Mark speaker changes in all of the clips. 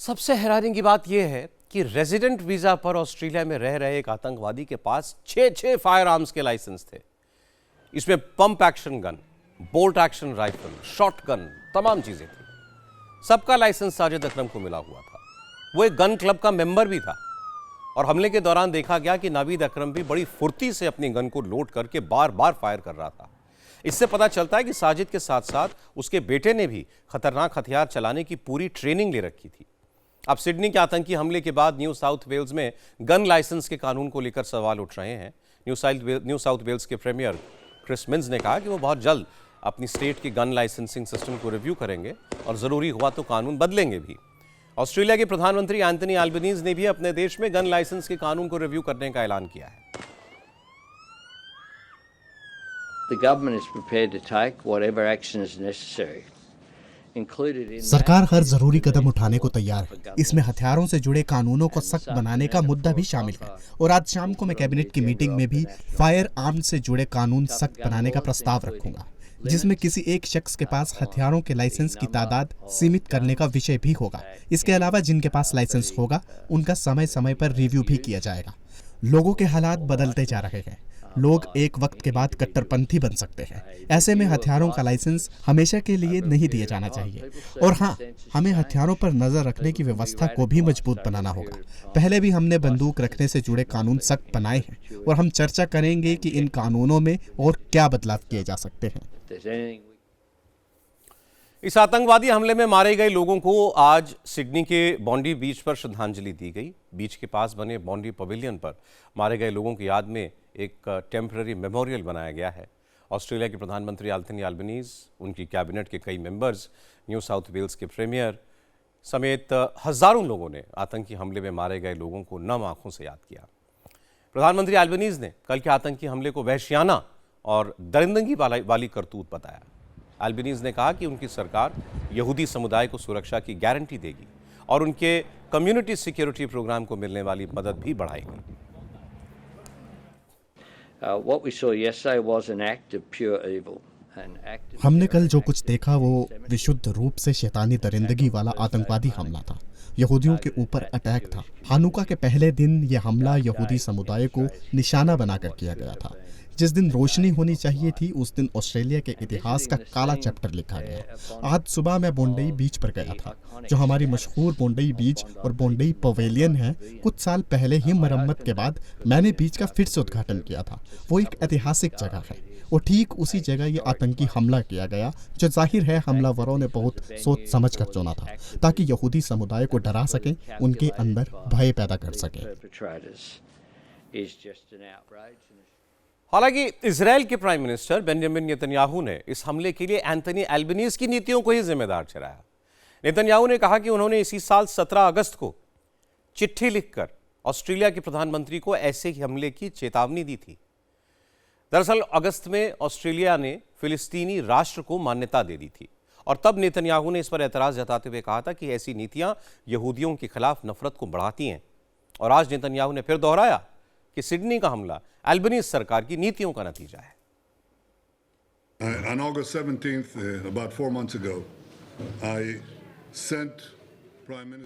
Speaker 1: सबसे हैरानी की बात यह है कि रेजिडेंट वीजा पर ऑस्ट्रेलिया में रह रहे एक आतंकवादी के पास 6 फायर आर्म्स के लाइसेंस थे। इसमें pump action gun, bolt action rifle, shotgun, तमाम चीजें थी। सबका लाइसेंस साजिद अकरम को मिला हुआ था। वो एक गन क्लब का मेंबर भी था और हमले के दौरान देखा गया कि नावीद अकरम भी बड़ी फुर्ती से अपनी गन को लोड करके बार बार फायर कर रहा था। इससे पता चलता है कि साजिद के साथ साथ उसके बेटे ने भी खतरनाक हथियार चलाने की पूरी ट्रेनिंग ले रखी थी। अब सिडनी के आतंकी हमले के बाद न्यू साउथ वेल्स में गन लाइसेंस के कानून को लेकर सवाल उठ रहे हैं। न्यू साउथ वेल्स के प्रीमियर क्रिस मिन्स ने कहा कि वो बहुत जल्द अपनी स्टेट की गन लाइसेंसिंग सिस्टम को रिव्यू करेंगे और जरूरी हुआ तो कानून बदलेंगे भी। ऑस्ट्रेलिया के प्रधानमंत्री एंथनी एल्बनीज ने भी अपने देश में गन लाइसेंस के कानून को रिव्यू करने का ऐलान किया है।
Speaker 2: The government is prepared to take whatever action is necessary.
Speaker 3: सरकार हर जरूरी कदम उठाने को तैयार है। इसमें हथियारों से जुड़े कानूनों को सख्त बनाने का मुद्दा भी शामिल है और आज शाम को मैं कैबिनेट की मीटिंग में भी फायर आर्म्स से जुड़े कानून सख्त बनाने का प्रस्ताव रखूंगा, जिसमें किसी एक शख्स के पास हथियारों के लाइसेंस की तादाद सीमित करने का विषय भी होगा। इसके अलावा जिनके पास लाइसेंस होगा उनका समय समय पर रिव्यू भी किया जाएगा। लोगों के हालात बदलते जा रहे हैं। लोग एक वक्त के बाद कट्टरपंथी बन सकते हैं। ऐसे में हथियारों का लाइसेंस हमेशा के लिए नहीं दिया जाना चाहिए। और हाँ, हमें हथियारों पर नजर रखने की व्यवस्था को भी मजबूत बनाना होगा। पहले भी हमने बंदूक रखने से जुड़े कानून सख्त बनाए हैं और हम चर्चा करेंगे कि इन कानूनों में और क्या बदलाव किए जा सकते हैं।
Speaker 1: इस आतंकवादी हमले में मारे गए लोगों को आज सिडनी के बॉन्डी बीच पर श्रद्धांजलि दी गई। बीच के पास बने बॉन्डी पवेलियन पर मारे गए लोगों की याद में एक टेम्पररी मेमोरियल बनाया गया है। ऑस्ट्रेलिया के प्रधानमंत्री एंथनी एल्बनीज, उनकी कैबिनेट के कई मेंबर्स, न्यू साउथ वेल्स के प्रीमियर समेत हजारों लोगों ने आतंकी हमले में मारे गए लोगों को नम आंखों से याद किया। प्रधानमंत्री एल्बनीज ने कल के आतंकी हमले को वहशियाना और दरिंदगी वाली करतूत बताया। एल्बनीज ने कहा कि उनकी सरकार यहूदी समुदाय को सुरक्षा की गारंटी देगी और उनके कम्युनिटी सिक्योरिटी प्रोग्राम को मिलने वाली मदद भी बढ़ाएगी।
Speaker 3: हमने कल जो कुछ देखा वो विशुद्ध रूप से शैतानी दरिंदगी वाला आतंकवादी हमला था। यहूदियों के ऊपर अटैक था। हानुका के पहले दिन यह हमला यहूदी समुदाय को निशाना बनाकर किया गया था। जिस दिन रोशनी होनी चाहिए थी उस दिन ऑस्ट्रेलिया के इतिहास का काला चैप्टर लिखा गया। आज सुबह मैं बोंडई बीच पर गया था, जो हमारी मशहूर बोंडई बीच और बोंडई पवेलियन है। कुछ साल पहले ही मरम्मत के बाद मैंने बीच का फिर से उद्घाटन किया था। वो एक ऐतिहासिक जगह है और ठीक उसी जगह ये आतंकी हमला किया गया, जो जाहिर है हमलावरों ने बहुत सोच समझ कर चुना था, ताकि यहूदी समुदाय को डरा सके, उनके अंदर भय पैदा कर सके।
Speaker 1: हालांकि इजराइल के प्राइम मिनिस्टर बेंजामिन नेतन्याहू ने इस हमले के लिए एंथनी एल्बनीज की नीतियों को ही जिम्मेदार ठहराया। नेतन्याहू ने कहा कि उन्होंने इसी साल 17 अगस्त को चिट्ठी लिखकर ऑस्ट्रेलिया के प्रधानमंत्री को ऐसे ही हमले की चेतावनी दी थी। दरअसल अगस्त में ऑस्ट्रेलिया ने फिलिस्तीनी राष्ट्र को मान्यता दे दी थी और तब नेतन्याहू ने इस पर एतराज जताते हुए कहा था कि ऐसी नीतियां यहूदियों के खिलाफ नफरत को बढ़ाती हैं। और आज नेतन्याहू ने फिर दोहराया कि सिडनी का हमला एल्बनीज सरकार की नीतियों का नतीजा है।
Speaker 4: On August 17th, about 4 months ago, I sent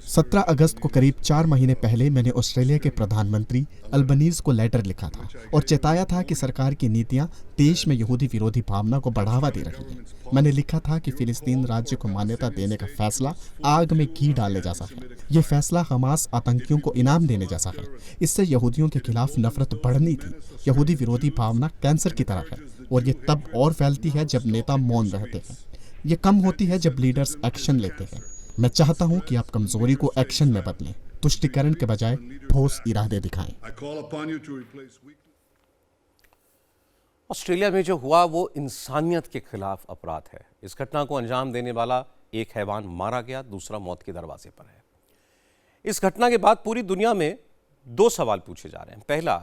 Speaker 3: 17 अगस्त को करीब 4 महीने पहले मैंने ऑस्ट्रेलिया के प्रधानमंत्री अल्बनीज को लेटर लिखा था और चेताया था कि सरकार की नीतियां देश में यहूदी विरोधी भावना को बढ़ावा दे रही हैं। मैंने लिखा था कि फिलिस्तीन राज्य को मान्यता देने का फैसला आग में घी डालने जैसा है। यह फैसला हमास आतंकियों को इनाम देने जैसा है। इससे यहूदियों के खिलाफ नफरत बढ़नी थी। यहूदी विरोधी भावना कैंसर की तरह है और ये तब और फैलती है जब नेता मौन रहते हैं। ये कम होती है जब लीडर्स एक्शन लेते हैं। मैं चाहता हूं कि आप कमजोरी को एक्शन में बदलें, तुष्टिकरण के बजाय ठोस इरादे दिखाएं।
Speaker 1: ऑस्ट्रेलिया में जो हुआ वो इंसानियत के खिलाफ अपराध है। इस घटना को अंजाम देने वाला एक हैवान मारा गया, दूसरा मौत के दरवाजे पर है। इस घटना के बाद पूरी दुनिया में 2 सवाल पूछे जा रहे हैं। पहला,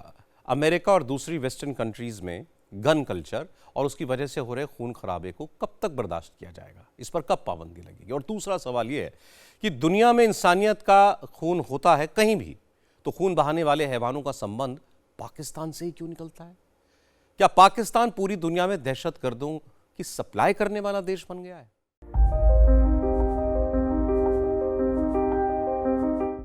Speaker 1: अमेरिका और दूसरी वेस्टर्न कंट्रीज में गन कल्चर और उसकी वजह से हो रहे खून खराबे को कब तक बर्दाश्त किया जाएगा, इस पर कब पाबंदी लगेगी। और दूसरा सवाल यह है कि दुनिया में इंसानियत का खून होता है कहीं भी, तो खून बहाने वाले हैवानों का संबंध पाकिस्तान से ही क्यों निकलता है? क्या पाकिस्तान पूरी दुनिया में दहशतगर्दों की सप्लाई करने वाला देश बन गया है?